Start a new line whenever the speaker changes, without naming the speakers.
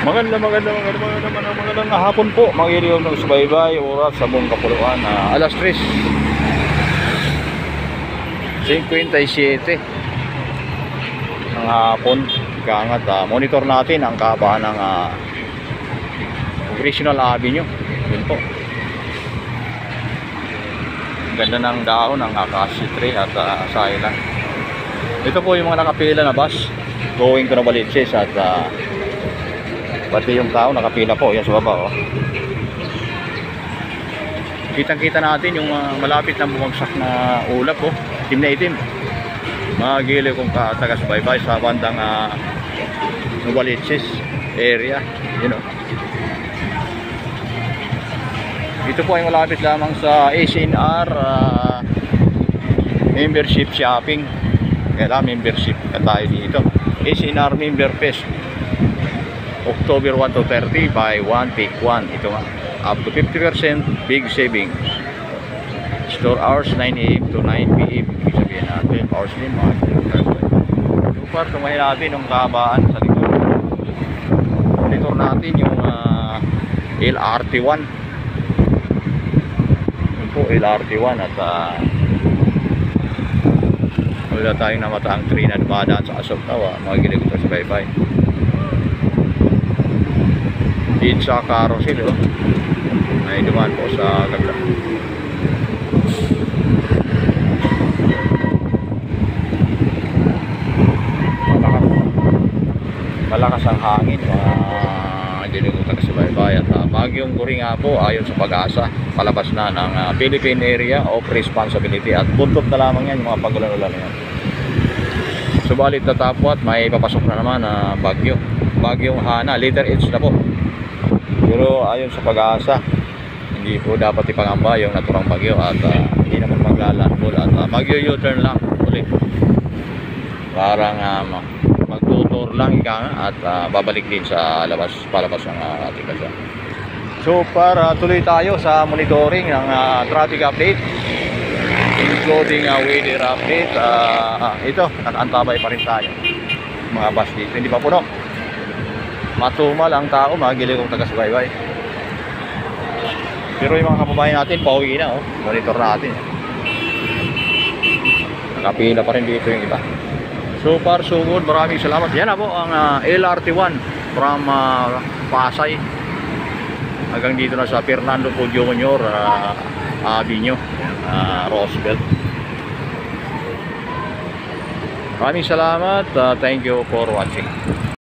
Magandang hapon po, mga iriyo ng subaybay, oras sa buong kapuluan, alas 3:57 ng hapon. Kaangat, monitor natin ang kahabaan ng Congressional Avenue. Yun po, ganda ng dahon ng acacia tree at silent. Ito po yung mga nakapila na bus going to Novaliches at pati yung tao nakapila po yan sa baba. Kitang-kita natin yung malapit na bumagsak na ulap itim na itim. Magili kong taga-subaybay sa bandang Novaliches area, Ito po ay malapit lamang sa ACNR membership shopping. Kaya membership na tayo dito. ACNR Member Fest, October 1 to 30, buy 1 take 1. Ito nga, up to 50% big savings. Store hours 9 AM to 9 PM. Ibig sabihin natin hours din mga super. Tumahin natin yung kahabaan sa likod. Monitor natin yung LRT1. Yun po, LRT1 at wala tayong namataang train na dumadaan sa Asoktawa. Magilig ito sa baybay. Din sa carousel, ay dumaan po sa kabila. Malakas ang hangin, magilig ito sa baybay. At Bagyong Kuri nga po, ayon sa Pag-asa, palabas na ng Philippine Area of Responsibility at buntot na lamang yan yung mga pagulan-ulan na yan. Subalit natapot, may papasok na naman na Bagyong Hana, letter H na po. Pero ayon sa Pag-asa, hindi po dapat ipangamba yung naturang bagyo at hindi naman maglalandfall at mag-u-turn lang ulit. Parang magtutur lang at babalik din sa palabas ng ating bansa. So para tuloy tayo sa monitoring ng traffic update, including weather update. Ito, nakaantabay pa rin tayo mga bus dito, hindi pa puno. Matumal ang tao, magilig kong taga-subaybay. Pero yung mga kababayan natin, pauwi na, monitor natin. Nakapila pa rin dito yung iba. So far so good, maraming salamat. Yan na po ang LRT1 from Pasay hanggang dito na sa Fernando Po Jr. Avenue, Roosevelt. Maraming salamat. Thank you for watching.